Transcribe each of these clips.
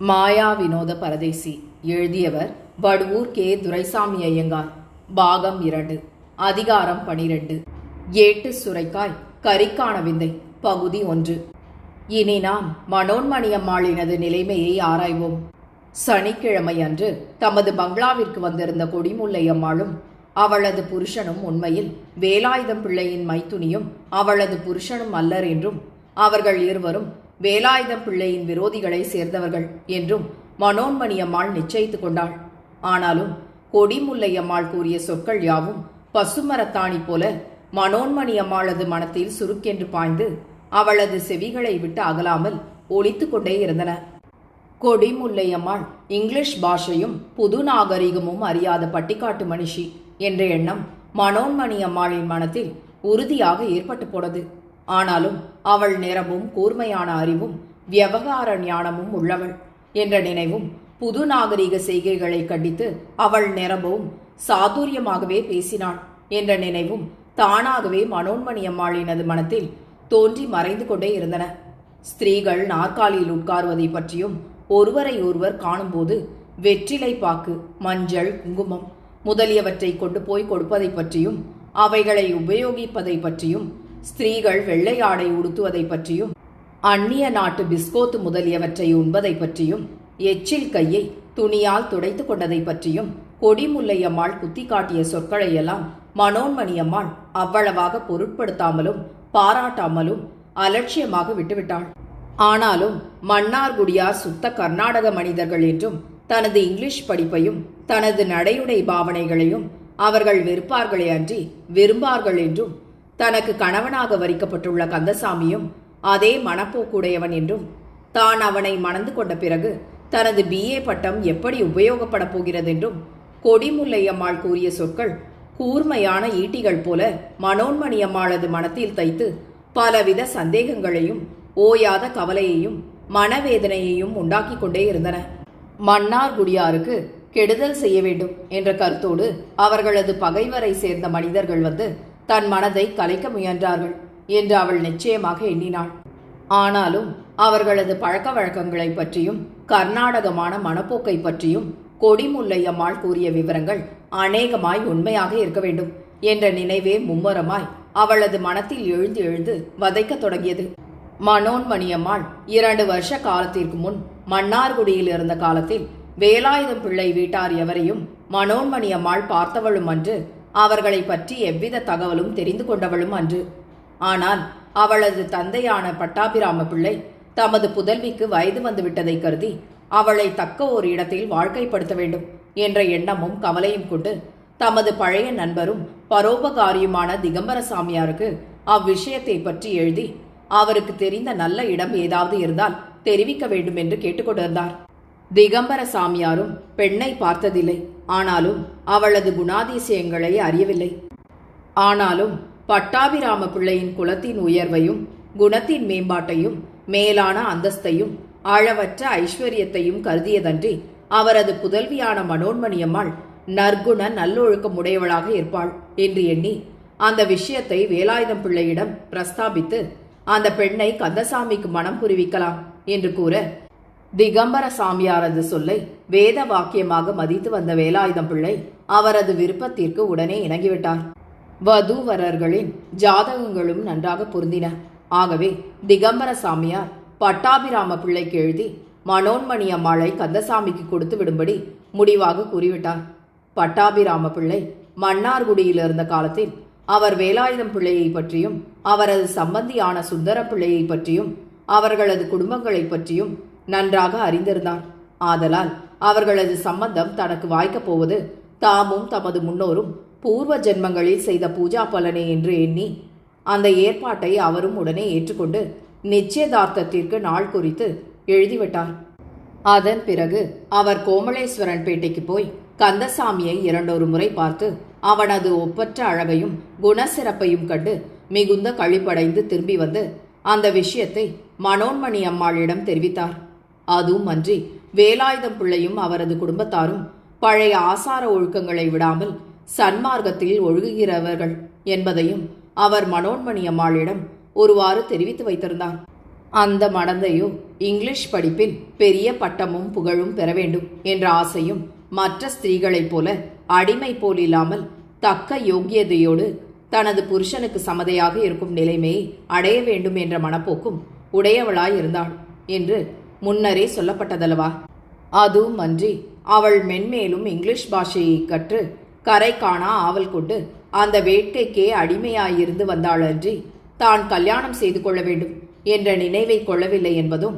மாயா வினோத பரதேசி. எழுதியவர் வடுவூர் கே. துரைசாமி ஐயங்கார். பாகம் 2. அதிகாரம் 12. ஏட்டு சுரைக்காய் கரிக்கான விந்தை. பகுதி 1. இனி நாம் மனோன்மணியம்மாளினது நிலைமையை ஆராய்வோம். சனிக்கிழமை அன்று தமது பங்களாவிற்கு வந்திருந்த கொடிமுல்லை அம்மாளும் அவளது புருஷனும் உண்மையில் வேலாயுதம் பிள்ளையின் மைத்துனியும் அவளது புருஷனும் அல்லர் என்றும் அவர்கள் இருவரும் வேலாயுதம் பிள்ளையின் விரோதிகளை சேர்ந்தவர்கள் என்றும் மனோன்மணியம்மாள் நிச்சயித்துக் கொண்டாள். ஆனாலும் கொடிமுல்லையம்மாள் கூறிய சொற்கள் யாவும் பசுமரத்தாணி போல மனோன்மணியம்மாளது மனத்தில் சுருக்கென்று பாய்ந்து அவளது செவிகளை விட்டு அகலாமல் ஒலித்து கொண்டே இருந்தன. கொடிமுல்லையம்மாள் இங்கிலீஷ் பாஷையும் புது நாகரிகமும் அறியாத பட்டிக்காட்டு மனுஷி என்ற எண்ணம் மனோன்மணியம்மாளின் மனத்தில் உறுதியாக ஏற்பட்டு போனது. ஆனாலும் அவள் நிறமும் கூர்மையான அறிவும் வியவகார ஞானமும் உள்ளவள் என்ற நினைவும் புது நாகரிக செய்கைகளை கண்டித்து அவள் நிறமும் சாதுரியமாகவே பேசினாள் என்ற நினைவும் தானாகவே மனோன்மணியம்மாளினது மனத்தில் தோன்றி மறைந்து கொண்டே இருந்தன. ஸ்திரீகள் நாற்காலியில் உட்காருவதை பற்றியும் ஒருவரை ஒருவர் காணும்போது வெற்றிலை பாக்கு, மஞ்சள், குங்குமம் முதலியவற்றை கொண்டு போய் கொடுப்பதை பற்றியும் அவைகளை உபயோகிப்பதை பற்றியும் ஸ்திரீகள் வெள்ளை ஆடை உடுத்துவதை பற்றியும் அந்நிய நாட்டு பிஸ்கோத்து முதலியவற்றை உண்பதை பற்றியும் எச்சில் கையை துணியால் துடைத்து கொண்டதை பற்றியும் கொடிமுல்லையம்மாள் குத்தி காட்டிய சொற்களையெல்லாம் மனோன்மணியம்மாள் அவ்வளவாக பொருட்படுத்தாமலும் பாராட்டாமலும் அலட்சியமாக விட்டுவிட்டாள். ஆனாலும் மன்னார்குடியார் சுத்த கர்நாடக மனிதர்கள் என்றும் தனது இங்கிலீஷ் படிப்பையும் தனது நடையுடை பாவனைகளையும் அவர்கள் வெறுப்பார்களே அன்றி விரும்பார்கள் என்றும் தனக்கு கணவனாக வரிக்கப்பட்டுள்ள கந்தசாமியும் அதே மனப்போக்குடையவன் என்றும் தான் அவனை மணந்து கொண்ட பிறகு தனது BA பட்டம் எப்படி உபயோகப்பட போகிறதென்றும் கொடிமுல்லையம்மாள் கூறிய சொற்கள் கூர்மையான ஈட்டிகள் போல மனோன்மணியம்மாளது மனத்தில் தைத்து பலவித சந்தேகங்களையும் ஓயாத கவலையையும் மனவேதனையையும் உண்டாக்கி கொண்டே இருந்தன. மன்னார்குடியாருக்கு கெடுதல் செய்ய வேண்டும் என்ற கருத்தோடு அவர்களது பகைவரை சேர்ந்த மனிதர்கள் வந்து தன் மனதை கலைக்க முயன்றார்கள் என்று அவள் நிச்சயமாக எண்ணினாள். ஆனாலும் அவர்களது பழக்க வழக்கங்களை பற்றியும் கர்நாடகமான மனப்போக்கை பற்றியும் கொடிமுல்லையம்மாள் கூறிய விவரங்கள் அநேகமாய் உண்மையாக இருக்க வேண்டும் என்ற நினைவே மும்முரமாய் அவளது மனத்தில் எழுந்து எழுந்து வதைக்க தொடங்கியது. மனோன்மணியம்மாள் 2 வருஷ காலத்திற்கு முன் மன்னார்குடியில் இருந்த காலத்தில் வேலாயுதம் பிள்ளை வீட்டார் எவரையும் மனோன்மணியம்மாள் பார்த்தவளும் அன்று, அவர்களை பற்றி எவ்வித தகவலும் தெரிந்து கொண்டவளும் அன்று. ஆனால் அவளது தந்தையான பட்டாபிராம பிள்ளை தமது புதல்விக்கு வயது வந்துவிட்டதை கருதி அவளை தக்க ஒரு இடத்தில் வாழ்க்கைப்படுத்த வேண்டும் என்ற எண்ணமும் கவலையும் கொண்டு தமது பழைய நண்பரும் பரோபகாரியுமான திகம்பர சாமியாருக்கு அவ்விஷயத்தை பற்றி எழுதி அவருக்கு தெரிந்த நல்ல இடம் ஏதாவது இருந்தால் தெரிவிக்க வேண்டும் என்று கேட்டுக்கொண்டிருந்தார். திகம்பர சாமியாரும் பெண்ணை பார்த்ததில்லை. ஆனாலும் அவளது குணாதிசயங்களை அறியவில்லை. ஆனாலும் பட்டாபிராம பிள்ளையின் குலத்தின் உயர்வையும் குணத்தின் மேம்பாட்டையும் மேலான அந்தஸ்தையும் ஆழவற்ற ஐஸ்வர்யத்தையும் கருதியதன்றி அவரது புதல்வியான மனோன்மணியம்மாள் நற்குண நல்லொழுக்கம் உடையவளாக இருப்பாள் என்று எண்ணி அந்த விஷயத்தை வேலாயுதம் பிள்ளையிடம் பிரஸ்தாபித்து அந்த பெண்ணை கந்தசாமிக்கு மனம் புரிவிக்கலாம் என்று கூற, திகம்பர சாமியாரது சொல்லை வேத வாக்கியமாக மதித்து வந்த வேலாயுதம் பிள்ளை அவரது விருப்பத்திற்கு உடனே இணங்கிவிட்டார். வதூவரர்களின் ஜாதகங்களும் நன்றாக பொருந்தின. ஆகவே திகம்பர சாமியார் பட்டாபிராம பிள்ளைக்கு எழுதி மனோன்மணியம்மாளை கந்தசாமிக்கு கொடுத்து விடும்படி முடிவாக கூறிவிட்டார். பட்டாபிராம பிள்ளை மன்னார்குடியில் இருந்த காலத்தில் அவர் வேலாயுதம் பிள்ளையை பற்றியும் அவரது சம்பந்தியான சுந்தர பிள்ளையை பற்றியும் அவர்களது குடும்பங்களை பற்றியும் நன்றாக அறிந்திருந்தார். ஆதலால் அவர்களது சம்பந்தம் தனக்கு வாய்க்கப் போவது தாமும் தமது முன்னோரும் பூர்வ ஜென்மங்களில் செய்த பூஜா பலனே என்று எண்ணி அந்த ஏற்பாட்டை அவரும் உடனே ஏற்றுக்கொண்டு நிச்சயதார்த்தத்திற்கு நாள் குறித்து எழுதிவிட்டார். அதன் பிறகு அவர் கோமலேஸ்வரன் பேட்டைக்கு போய் கந்தசாமியை 2 முறை பார்த்து அவனது ஒப்பற்ற அழகையும் குணசிறப்பையும் கண்டு மிகுந்த களிப்படைந்து திரும்பி வந்து அந்த விஷயத்தை மனோன்மணியம்மாளிடம் தெரிவித்தார். அதுவும் அன்றி வேலாயுதம் பிள்ளையும் அவரது குடும்பத்தாரும் பழைய ஆசார ஒழுக்கங்களை விடாமல் சன்மார்க்கத்தில் ஒழுகுகிறவர்கள் என்பதையும் அவர் மனோன்மணியம்மாளிடம் ஒருவாறு தெரிவித்து வைத்திருந்தார். அந்த மடந்தையோ இங்கிலீஷ் படிப்பில் பெரிய பட்டமும் புகழும் பெற வேண்டும் என்ற ஆசையும், மற்ற ஸ்திரீகளைப் போல அடிமை போல் இல்லாமல் தக்க யோக்கியதையோடு தனது புருஷனுக்கு சமதையாக இருக்கும் நிலைமையை அடைய வேண்டும் என்ற மனப்போக்கும் உடையவளாயிருந்தாள் என்று முன்னரே சொல்லப்பட்டதல்லவா? அதுவுமன்றி அவள் மென்மேலும் இங்கிலீஷ் பாஷையை கற்று கரை காணா ஆவல் கொண்டு அந்த வேட்கைக்கே அடிமையாயிருந்து வந்தாளன்றி தான் கல்யாணம் செய்து கொள்ள வேண்டும் என்ற நினைவை கொள்ளவில்லை என்பதும்,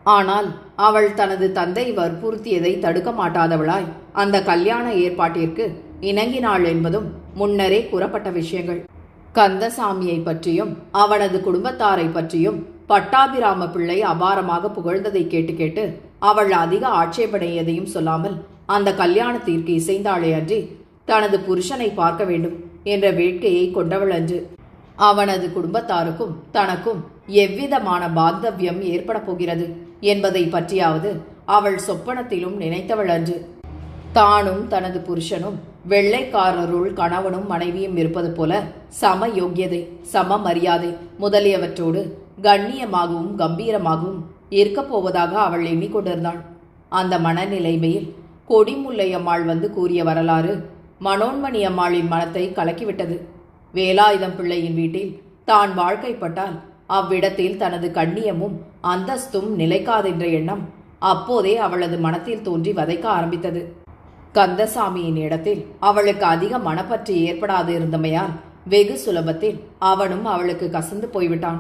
ஆனால் அவள் தனது தந்தை வற்புறுத்தியதை தடுக்க மாட்டாதவளாய் அந்த கல்யாண ஏற்பாட்டிற்கு இணங்கினாள் என்பதும் முன்னரே கூறப்பட்ட விஷயங்கள். கந்தசாமியை பற்றியும் அவனது குடும்பத்தாரை பற்றியும் பட்டாபிராம பிள்ளை அபாரமாக புகழ்ந்ததை கேட்டு கேட்டு அவள் அதிக ஆட்சேபனை எதையும் சொல்லாமல் அந்த கல்யாணத்திற்கு இசைந்தாளே அன்றி தனது புருஷனை பார்க்க வேண்டும் என்ற வேட்கையை கொண்டவள் அன்று. அவனது குடும்பத்தாருக்கும் தனக்கும் எவ்விதமான பாந்தவியம் ஏற்பட போகிறது என்பதை பற்றியாவது அவள் சொப்பனத்திலும் நினைத்தவள் அன்று. தானும் தனது புருஷனும் வெள்ளைக்காரருள் கணவனும் மனைவியும் இருப்பது போல சம யோக்கியதை, சம மரியாதை முதலியவற்றோடு கண்ணியமாகவும் கம்பீரமாகவும் இருக்கப் போவதாக அவள் எண்ணிக்கொண்டிருந்தாள். அந்த மனநிலைமையில் கொடிமுல்லையம்மாள் வந்து கூறிய வரலாறு மனோன்மணி அம்மாளின் மனத்தை கலக்கிவிட்டது. வேலாயுதம் பிள்ளையின் வீட்டில் தான் வாழ்க்கைப்பட்டால் அவ்விடத்தில் தனது கண்ணியமும் அந்தஸ்தும் நிலைக்காதென்ற எண்ணம் அப்போதே அவளது மனத்தில் தோன்றி வதைக்க ஆரம்பித்தது. கந்தசாமியின் இடத்தில் அவளுக்கு அதிக மனப்பற்று ஏற்படாது இருந்தமையால் வெகு சுலபத்தில் அவனும் அவளுக்கு கசந்து போய்விட்டான்.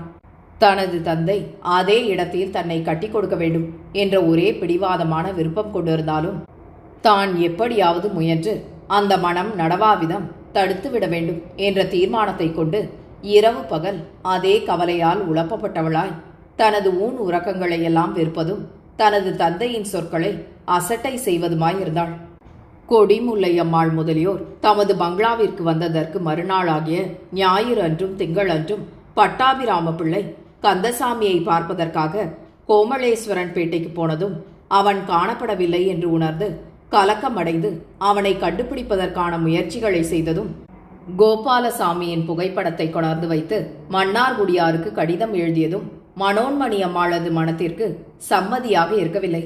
தனது தந்தை அதே இடத்தில் தன்னை கட்டி கொடுக்க வேண்டும் என்ற ஒரே பிடிவாதமான விருப்பம் கொண்டிருந்தாலும் தான் எப்படியாவது முயன்று அந்த மனம் நடவாவிதம் தடுத்துவிட வேண்டும் என்ற தீர்மானத்தை கொண்டு இரவு பகல் அதே கவலையால் உழப்பப்பட்டவளாய் தனது ஊன் உறக்கங்களையெல்லாம் வெறுப்பதும் தனது தந்தையின் சொற்களை அசட்டை செய்வதுமாயிருந்தாள். கொடிமுல்லையம்மாள் முதலியோர் தமது பங்களாவிற்கு வந்ததற்கு மறுநாளாகிய ஞாயிறு அன்றும் திங்கள் அன்றும் பட்டாபிராம பிள்ளை கந்தசாமியை பார்ப்பதற்காக கோமளேஸ்வரன் பேட்டைக்கு போனதும் அவன் காணப்படவில்லை என்று உணர்ந்து கலக்கமடைந்து அவனை கண்டுபிடிப்பதற்கான முயற்சிகளை செய்ததும் கோபாலசாமியின் புகைப்படத்தை கொணர்ந்து வைத்து மன்னார்குடியாருக்கு கடிதம் எழுதியதும் மனோன்மணி அம்மாளது மனத்திற்கு சம்மதியாக இருக்கவில்லை.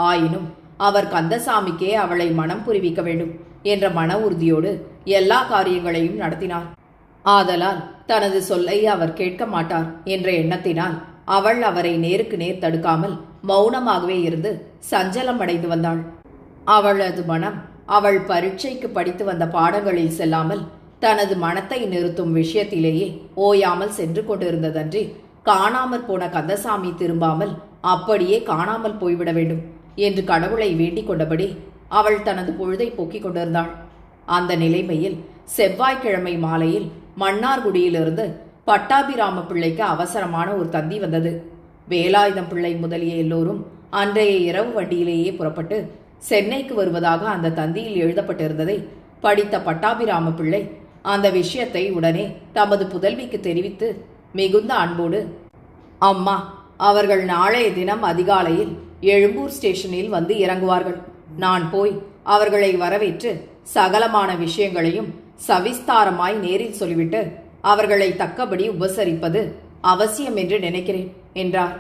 ஆயினும் அவர் கந்தசாமிக்கே அவளை மனம் புரிவிக்க வேண்டும் என்ற மன உறுதியோடு எல்லா காரியங்களையும் நடத்தினார். ஆதலால் தனது சொல்லை அவர் கேட்க மாட்டார் என்ற எண்ணத்தினால் அவள் அவரை நேருக்கு நேர் தடுக்காமல் மௌனமாகவே இருந்து சஞ்சலம் அடைந்து வந்தாள். அவளது மனம் அவள் பரீட்சைக்கு படித்து வந்த பாடங்களில் செல்லாமல் தனது மனத்தை நிறுத்தும் விஷயத்திலேயே ஓயாமல் சென்று கொண்டிருந்ததன்றி காணாமற் போன கந்தசாமி திரும்பாமல் அப்படியே காணாமல் போய்விட வேண்டும் என்று கடவுளை வேண்டிக் கொண்டபடி அவள் தனது பொழுதை போக்கிக் கொண்டிருந்தாள். அந்த நிலைமையில் செவ்வாய்க்கிழமை மாலையில் மன்னார்குடியிலிருந்து பட்டாபிராம பிள்ளைக்கு அவசரமான ஒரு தந்தி வந்தது. வேலாயுதம் பிள்ளை முதலிய எல்லோரும் அன்றைய இரவு வண்டியிலேயே புறப்பட்டு சென்னைக்கு வருவதாக அந்த தந்தியில் எழுதப்பட்டிருந்ததை படித்த பட்டாபிராம பிள்ளை அந்த விஷயத்தை உடனே தமது புதல்விக்கு தெரிவித்து மிகுந்த அன்போடு, அம்மா, அவர்கள் நாளைய தினம் அதிகாலையில் எழும்பூர் ஸ்டேஷனில் வந்து இறங்குவார்கள். நான் போய் அவர்களை வரவேற்று சகலமான விஷயங்களையும் சவிஸ்தாரமாய் நேரில் சொல்லிவிட்டு அவர்களை தக்கபடி உபசரிப்பது அவசியம் என்று நினைக்கிறேன் என்றார்.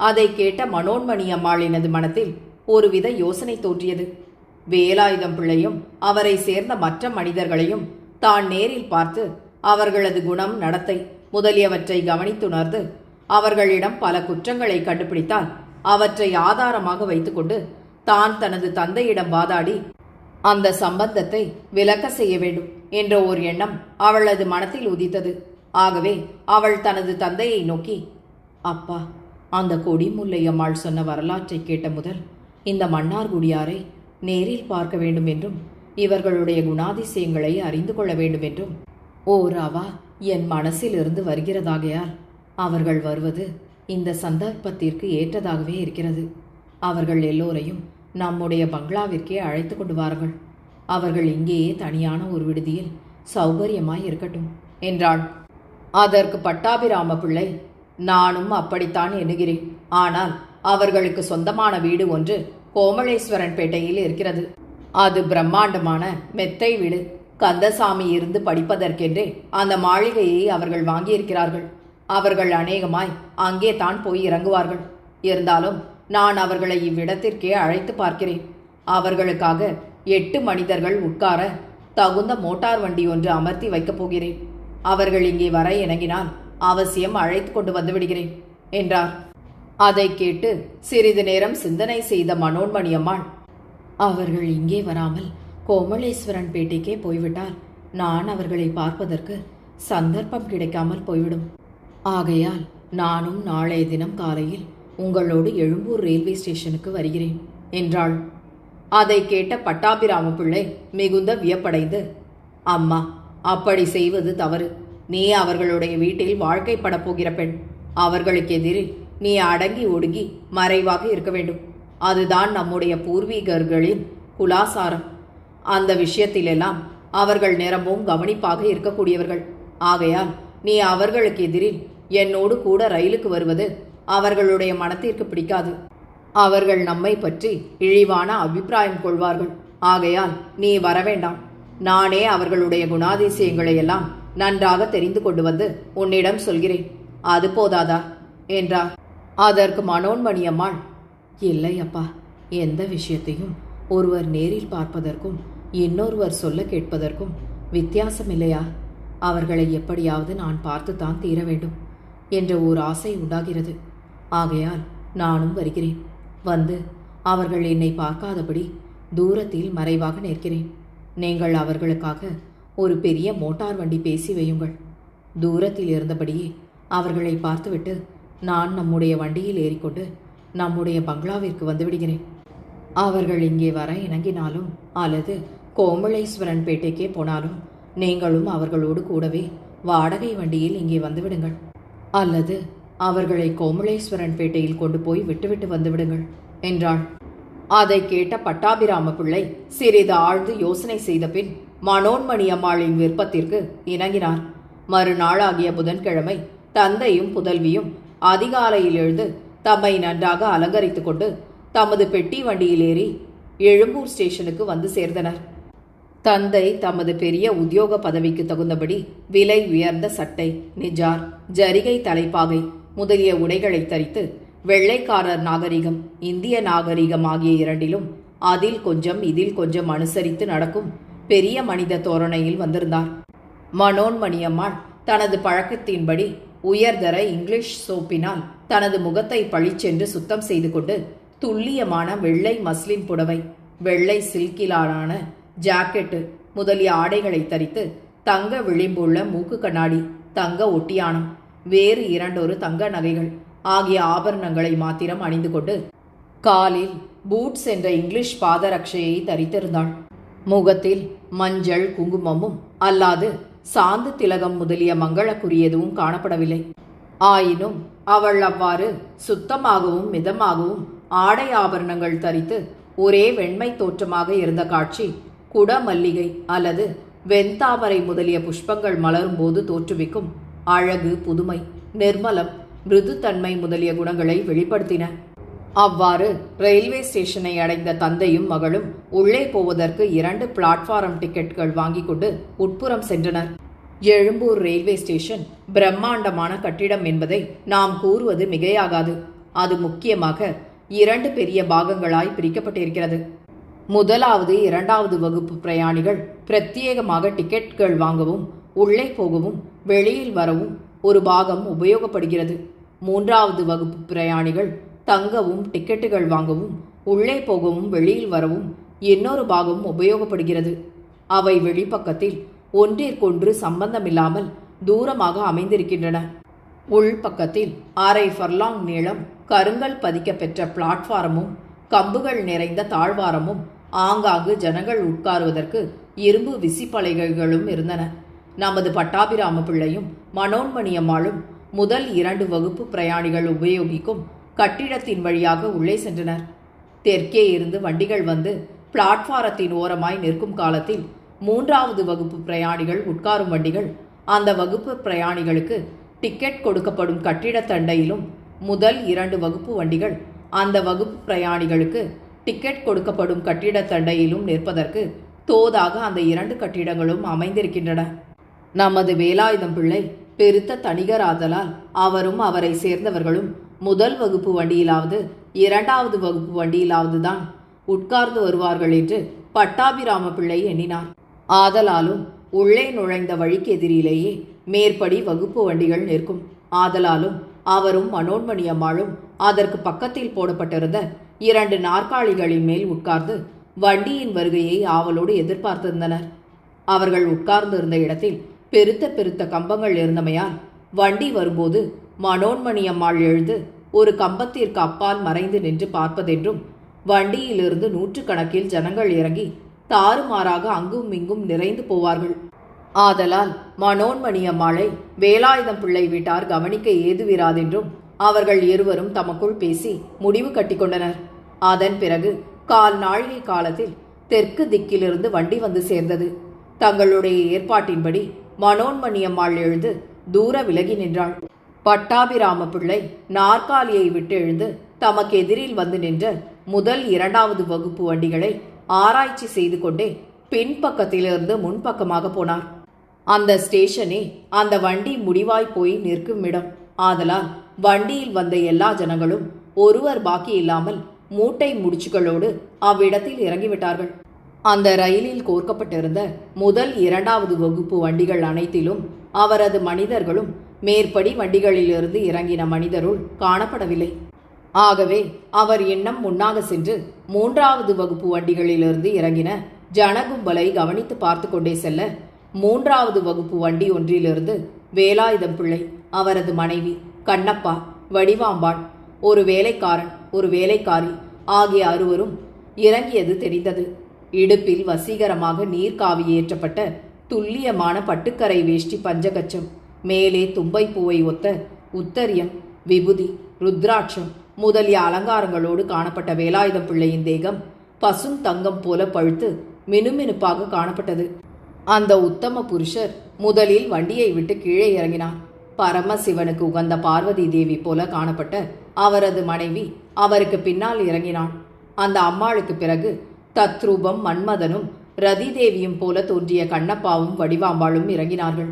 அதை கேட்ட மனோன்மணி அம்மாளினது மனத்தில் ஒருவித யோசனை தோன்றியது. வேலாயுதம் பிள்ளையும் அவரை சேர்ந்த மற்ற மனிதர்களையும் தான் நேரில் பார்த்து அவர்களது குணம், நடத்தை முதலியவற்றை கவனித்துணர்ந்து அவர்களிடம் பல குற்றங்களை கண்டுபிடித்தால் அவற்றை ஆதாரமாக வைத்துக்கொண்டு தான் தனது தந்தையிடம் வாதாடி அந்த சம்பந்தத்தை விலக்க செய்ய வேண்டும் என்ற ஓர் எண்ணம் அவளது மனத்தில் உதித்தது. ஆகவே அவள் தனது தந்தையை நோக்கி, அப்பா, அந்த கொடிமுல்லையம்மாள் சொன்ன வரலாற்றை கேட்ட முதல் இந்த மன்னார்குடியாரை நேரில் பார்க்க வேண்டும் என்றும் இவர்களுடைய குணாதிசயங்களை அறிந்து கொள்ள வேண்டும் என்றும் ஓர் அவா என் மனசிலிருந்து வருகிறதாகையால் அவர்கள் வருவது இந்த சந்தர்ப்பத்திற்கு ஏற்றதாகவே இருக்கிறது. அவர்கள் எல்லோரையும் நம்முடைய பங்களாவிற்கே அழைத்து கொண்டு வாருங்கள். அவர்கள் இங்கேயே தனியான ஒரு விடுதியில் சௌகரியமாய் இருக்கட்டும் என்றாள். அதற்கு பட்டாபிராம பிள்ளை, நானும் அப்படித்தான் எண்ணுகிறேன். ஆனால் அவர்களுக்கு சொந்தமான வீடு ஒன்று கோமளேஸ்வரன் பேட்டையில் இருக்கிறது. அது பிரம்மாண்டமான மெத்தை வீடு. கந்தசாமி இருந்து படிப்பதற்கென்றே அந்த மாளிகையை அவர்கள் வாங்கியிருக்கிறார்கள். அவர்கள் அநேகமாய் அங்கே தான் போய் இறங்குவார்கள். இருந்தாலும் நான் அவர்களை இவ்விடத்திற்கே அழைத்து பார்க்கிறேன். அவர்களுக்காக 8 மனிதர்கள் உட்கார தகுந்த மோட்டார் வண்டி ஒன்று அமர்த்தி வைக்கப் போகிறேன். அவர்கள் இங்கே வர இணங்கினால் அவசியம் அழைத்து கொண்டு வந்து விடுகிறேன் என்றார். அதை கேட்டு சிறிது நேரம் சிந்தனை செய்த மனோன்மணியம்மாள், அவர்கள் இங்கே வராமல் கோமலேஸ்வரன் பேட்டைக்கே போய்விட்டால் நான் அவர்களை பார்ப்பதற்கு சந்தர்ப்பம் கிடைக்காமல் போய்விடும். ஆகையால் நானும் நாளைய தினம் காலையில் உங்களோடு எழும்பூர் ரயில்வே ஸ்டேஷனுக்கு வருகிறேன் என்றாள். அதை கேட்ட பட்டாபிராம பிள்ளை மிகுந்த வியப்படைந்து, அம்மா, அப்படி செய்வது தவறு. நீ அவர்களுடைய வீட்டில் வாழ்க்கைப்படப் போகிற பெண். அவர்களுக்கு எதிரில் நீ அடங்கி ஒடுங்கி மறைவாக இருக்க வேண்டும். அதுதான் நம்முடைய பூர்வீகர்களின் குலாசாரம். அந்த விஷயத்திலெல்லாம் அவர்கள் நிரம்பவும் கவனிப்பாக இருக்கக்கூடியவர்கள். ஆகையால் நீ அவர்களுக்கு எதிரில் என்னோடு கூட ரயிலுக்கு வருவது அவர்களுடைய மனத்திற்கு பிடிக்காது. அவர்கள் நம்மை பற்றி இழிவான அபிப்பிராயம் கொள்வார்கள். ஆகையால் நீ வரவேண்டாம். நானே அவர்களுடைய குணாதிசயங்களை எல்லாம் நன்றாக தெரிந்து கொண்டு வந்து உன்னிடம் சொல்கிறேன். அது போதாதா என்றார். அதற்கு மனோன்மணியம்மாள், இல்லை அப்பா, எந்த விஷயத்தையும் ஒருவர் நேரில் பார்ப்பதற்கும் இன்னொருவர் சொல்ல கேட்பதற்கும் வித்தியாசம் இல்லையா? அவர்களை எப்படியாவது நான் பார்த்துத்தான் தீர வேண்டும் என்ற ஓர் ஆசை உண்டாகிறது. ஆகையால் நானும் வருகிறேன். வந்து அவர்கள் என்னை பார்க்காதபடி தூரத்தில் மறைவாக நிற்கிறேன். நீங்கள் அவர்களுக்காக ஒரு பெரிய மோட்டார் வண்டி பேசி வையுங்கள். தூரத்தில் இருந்தபடியே அவர்களை பார்த்துவிட்டு நான் நம்முடைய வண்டியில் ஏறிக்கொண்டு நம்முடைய பங்களாவிற்கு வந்துவிடுகிறேன். அவர்கள் இங்கே வர இணங்கினாலும் அல்லது கோமலேஸ்வரன் பேட்டைக்கே போனாலும் நீங்களும் அவர்களோடு கூடவே வாடகை வண்டியில் இங்கே வந்துவிடுங்கள். அல்லது அவர்களை கோமலேஸ்வரன் பேட்டையில் கொண்டு போய் விட்டுவிட்டு வந்துவிடுங்கள் என்றாள். அதை கேட்ட பட்டாபிராம பிள்ளை சிறிது ஆழ்ந்து யோசனை செய்த பின் மனோன்மணியம்மாளின் விருப்பத்திற்கு இணங்கினார். மறுநாளாகிய புதன்கிழமை தந்தையும் புதல்வியும் அதிகாலையில் எழுந்து தம்மை நன்றாக அலங்கரித்துக் கொண்டு தமது பெட்டி வண்டியில் ஏறி எழும்பூர் ஸ்டேஷனுக்கு வந்து சேர்ந்தனர். தந்தை தமது பெரிய உத்தியோக பதவிக்கு தகுந்தபடி விலை உயர்ந்த சட்டை, நிஜார், ஜரிகை தலைப்பாகை முதலிய உடைகளை தரித்து வெள்ளைக்காரர் நாகரிகம், இந்திய நாகரிகம் ஆகிய இரண்டிலும் அதில் கொஞ்சம் இதில் கொஞ்சம் அனுசரித்து நடக்கும் பெரிய மனித தோரணையில் வந்திருந்தார். மனோன்மணியம்மாள் தனது பழக்கத்தின்படி உயர்தர இங்கிலீஷ் சோப்பினால் தனது முகத்தை பளிச்சென்று சுத்தம் செய்து கொண்டு துல்லியமான வெள்ளை மஸ்லின் புடவை, வெள்ளை சில்கிலான ஜாக்கெட்டு முதலிய ஆடைகளை தரித்து தங்க விளிம்புள்ள மூக்கு கண்ணாடி, தங்க ஒட்டியானம், வேறு 2 தங்க நகைகள் ஆகிய ஆபரணங்களை மாத்திரம் அணிந்து கொண்டு காலில் பூட்ஸ் என்ற இங்கிலீஷ் பாதரட்சையை தரித்திருந்தாள். முகத்தில் மஞ்சள் குங்குமமும் அல்லாது சாந்து திலகம் முதலிய மங்களக்குறி எதுவும் காணப்படவில்லை. ஆயினும் அவள் அவ்வாறு சுத்தமாகவும் மிதமாகவும் ஆடை ஆபரணங்கள் தரித்து ஒரே வெண்மை தோற்றமாக இருந்த காட்சி குட மல்லிகை அல்லது வெண்தாமரை முதலிய புஷ்பங்கள் மலரும் போது தோற்றுவிக்கும் அழகு, புதுமை, நிர்மலம், மிருதுத்தன்மை முதலிய குணங்களை வெளிப்படுத்தின. அவ்வாறு ரயில்வே ஸ்டேஷனை அடைந்த தந்தையும் மகளும் உள்ளே போவதற்கு 2 பிளாட்பாரம் டிக்கெட்டுகள் வாங்கி கொண்டு உட்புறம் சென்றனர். எழும்பூர் ரயில்வே ஸ்டேஷன் பிரம்மாண்டமான கட்டிடம் என்பதை நாம் கூறுவது மிகையாகாது. அது முக்கியமாக 2 பெரிய பாகங்களாய் பிரிக்கப்பட்டிருக்கிறது. முதலாவது 2வது வகுப்பு பிரயாணிகள் பிரத்யேகமாக டிக்கெட்டுகள் வாங்கவும் உள்ளே போகவும் வெளியில் வரவும் ஒரு பாகம் உபயோகப்படுகிறது. 3வது வகுப்பு பிரயாணிகள் தங்கவும் டிக்கெட்டுகள் வாங்கவும் உள்ளே போகவும் வெளியில் வரவும் இன்னொரு பாகம் உபயோகப்படுகிறது. அவை வெளிப்பக்கத்தில் ஒன்றிற்கொன்று சம்பந்தமில்லாமல் தூரமாக அமைந்திருக்கின்றன. உள்பக்கத்தில் 1/2 ஃபர்லாங் நீளம் கருங்கல் பதிக்க பெற்ற பிளாட்பாரமும் கம்புகள் நிறைந்த தாழ்வாரமும் ஆங்காங்கு ஜனங்கள் உட்காருவதற்கு இரும்பு விசிப்பலகைகளும் இருந்தன. நமது பட்டாபிராம பிள்ளையும் மனோன்மணியம்மாளும் முதல் 2 வகுப்பு பிரயாணிகள் உபயோகிக்கும் கட்டிடத்தின் வழியாக உள்ளே சென்றனர். தெற்கே இருந்து வண்டிகள் வந்து பிளாட்பாரத்தின் ஓரமாய் நிற்கும் காலத்தில் 3வது வகுப்பு பிரயாணிகள் உட்காரும் வண்டிகள் அந்த வகுப்பு பிரயாணிகளுக்கு டிக்கெட் கொடுக்கப்படும் கட்டிடத்தண்டையிலும் முதல் 2 வகுப்பு வண்டிகள் அந்த வகுப்பு பிரயாணிகளுக்கு டிக்கெட் கொடுக்கப்படும் கட்டிடத்தண்டையிலும் நிற்பதற்கு தோதாக அந்த 2 கட்டிடங்களும் அமைந்திருக்கின்றன. நமது வேலாயுதம் பிள்ளை பெருத்த தணிகராதலால் அவரும் அவரை சேர்ந்தவர்களும் முதல் வகுப்பு வண்டியிலாவது இரண்டாவது வகுப்பு வண்டியிலாவது தான் உட்கார்ந்து வருவார்கள் என்று பட்டாபிராம பிள்ளை எண்ணினார். ஆதலாலும் உள்ளே நுழைந்த வழிக்கு எதிரிலேயே மேற்படி வகுப்பு வண்டிகள் நிற்கும். ஆதலாலும் அவரும் மனோன்மணி அம்மாளும் அதற்கு பக்கத்தில் போடப்பட்டிருந்த 2 நாற்காலிகளின் மேல் உட்கார்ந்து வண்டியின் வருகையை ஆவலோடு எதிர்பார்த்திருந்தனர். அவர்கள் உட்கார்ந்திருந்த இடத்தில் பெருத்த பெருத்த கம்பங்கள் இருந்தமையால் வண்டி வரும்போது மனோன்மணி அம்மாள் எழுந்து ஒரு கம்பத்திற்கு அப்பால் மறைந்து நின்று பார்ப்பதென்றும், வண்டியிலிருந்து 100 கணக்கில் ஜனங்கள் இறங்கி தாறுமாறாக அங்கும் இங்கும் நிறைந்து போவார்கள். ஆதலால் மனோன்மணி அம்மாளை வேலாயுதம் பிள்ளை வீட்டார் கவனிக்க ஏதுவிராதென்றும் அவர்கள் இருவரும் தமக்குள் பேசி முடிவு கட்டிக்கொண்டனர். அதன் பிறகு 1/4 நாழிகை காலத்தில் தெற்கு திக்கிலிருந்து வண்டி வந்து சேர்ந்தது. தங்களுடைய ஏற்பாட்டின்படி மனோன்மணி அம்மாள் எழுந்து தூர விலகி நின்றாள். பட்டாபிராம பிள்ளை நாற்காலியை விட்டு எழுந்து தமக்கு எதிரில் வந்து நின்ற முதல் 2வது வகுப்பு வண்டிகளை ஆராய்ச்சி செய்து கொண்டே பின்பக்கத்திலிருந்து முன்பக்கமாக போனார். அந்த ஸ்டேஷனே அந்த வண்டி முடிவாய் போய் நிற்கும் இடம். ஆதலால் வண்டியில் வந்த எல்லா ஜனங்களும் ஒருவர் பாக்கி இல்லாமல் மூட்டை முடிச்சுகளோடு அவ்விடத்தில் இறங்கிவிட்டார்கள். அந்த ரயிலில் கோர்க்கப்பட்டிருந்த முதல் 2வது வகுப்பு வண்டிகள் அனைத்திலும் அவரது மனிதர்களும் மேற்படி வண்டிகளிலிருந்து இறங்கின மனிதருள் காணப்படவில்லை. ஆகவே அவர் எண்ணம் முன்னாக சென்று 3வது வகுப்பு வண்டிகளிலிருந்து இறங்கின ஜனகும்பலை கவனித்து பார்த்து கொண்டே செல்ல, 3வது வகுப்பு வண்டி ஒன்றிலிருந்து வேலாயுதம் பிள்ளை, அவரது மனைவி கண்ணப்பா, வடிவாம்பாள், ஒரு வேலைக்காரன், ஒரு வேலைக்காரி ஆகிய 6வரும் இறங்கியது தெரிந்தது. இடுப்பில் வசீகரமாக நீர்க்காவி ஏற்றப்பட்ட துல்லியமான பட்டுக்கரை வேஷ்டி பஞ்சகச்சம், மேலே தும்பை பூவை ஒத்த உத்தரியம், விபூதி, ருத்ராட்சம் முதலிய அலங்காரங்களோடு காணப்பட்ட வேலாயுதம் பிள்ளையின் தேகம் பசும் தங்கம் போல பழுத்து மினுமினுப்பாக காணப்பட்டது. அந்த உத்தம புருஷர் முதலில் வண்டியை விட்டு கீழே இறங்கினார். பரமசிவனுக்கு உகந்த பார்வதி தேவி போல காணப்பட்ட அவரது மனைவி அவருக்கு பின்னால் இறங்கினாள். அந்த அம்மாளுக்கு பிறகு தத்ரூபம் மன்மதனும் ரதி தேவியும் போல தோன்றிய கண்ணப்பாவும் வடிவாம்பாளும் இறங்கினார்கள்.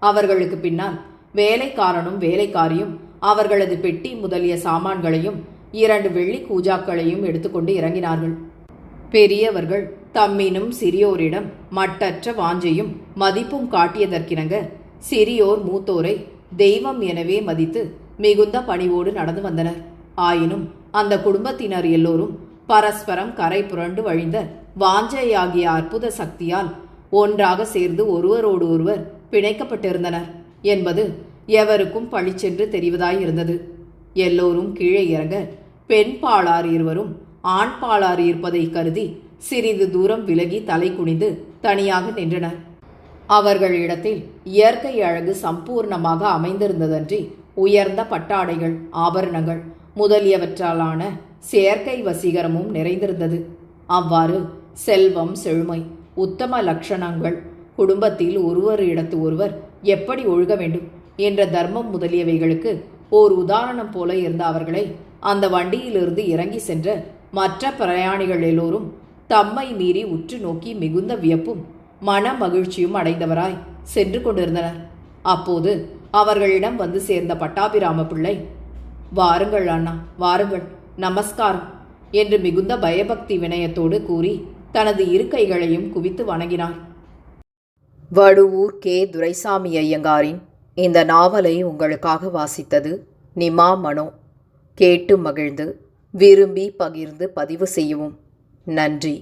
அவர்களுக்கு பின்னால் வேலைக்காரனும் வேலைக்காரியும் அவர்களது பெட்டி முதலிய சாமான்களையும் 2 வெள்ளி கூஜாக்களையும் எடுத்துக்கொண்டு இறங்கினார்கள். பெரியவர்கள் தம்மினும் சிறியோரிடம் மட்டற்ற வாஞ்சையும் மதிப்பும் காட்டியதற்கிணங்க சிறியோர் மூத்தோரை தெய்வம் எனவே மதித்து மிகுந்த பணிவோடு நடந்து வந்தனர். ஆயினும் அந்த குடும்பத்தினர் எல்லோரும் பரஸ்பரம் கரை புரண்டு வழிந்த வாஞ்சையாகிய அற்புத சக்தியால் ஒன்றாக சேர்ந்து ஒருவரோடு ஒருவர் பிணைக்கப்பட்டிருந்தனர் என்பது எவருக்கும் பழிச்சென்று தெரிவதாயிருந்தது. எல்லோரும் கீழே இறங்க பெண் பாளார் இருவரும் ஆண் பாளார் இருப்பதை கருதி சிறிது தூரம் விலகி தலை குனிந்து தனியாக நின்றனர். அவர்களிடத்தில் இயற்கை அழகு சம்பூர்ணமாக அமைந்திருந்ததன்றி உயர்ந்த பட்டாடைகள், ஆபரணங்கள் முதலியவற்றாலான செயற்கை வசீகரமும் நிறைந்திருந்தது. அவ்வாறு செல்வம், செழுமை, உத்தம லட்சணங்கள், குடும்பத்தில் ஒருவரிடத்து ஒருவர் எப்படி ஒழுக வேண்டும் என்ற தர்மம் முதலியவைகளுக்கு ஓர் உதாரணம் போல இருந்த அவர்களை அந்த வண்டியிலிருந்து இறங்கி சென்ற மற்ற பிரயாணிகள் எல்லோரும் தம்மை மீறி உற்று நோக்கி மிகுந்த வியப்பும் மன மகிழ்ச்சியும் அடைந்தவராய் சென்று கொண்டிருந்தனர். அப்போது அவர்களிடம் வந்து சேர்ந்த பட்டாபிராம பிள்ளை, "வாருங்கள் அண்ணா, வாருங்கள், நமஸ்காரம்" என்று மிகுந்த பயபக்தி வினயத்தோடு கூறி தனது 2 கைகளையும் குவித்து வணங்கினார். வடுவூர் கே. துரைசாமி ஐயங்காரின் இந்த நாவலை உங்களுக்காக வாசித்தது நிமா மனோ. கேட்டு மகிழ்ந்து விரும்பி பகிர்ந்து பதிவு செய்யவும். நன்றி.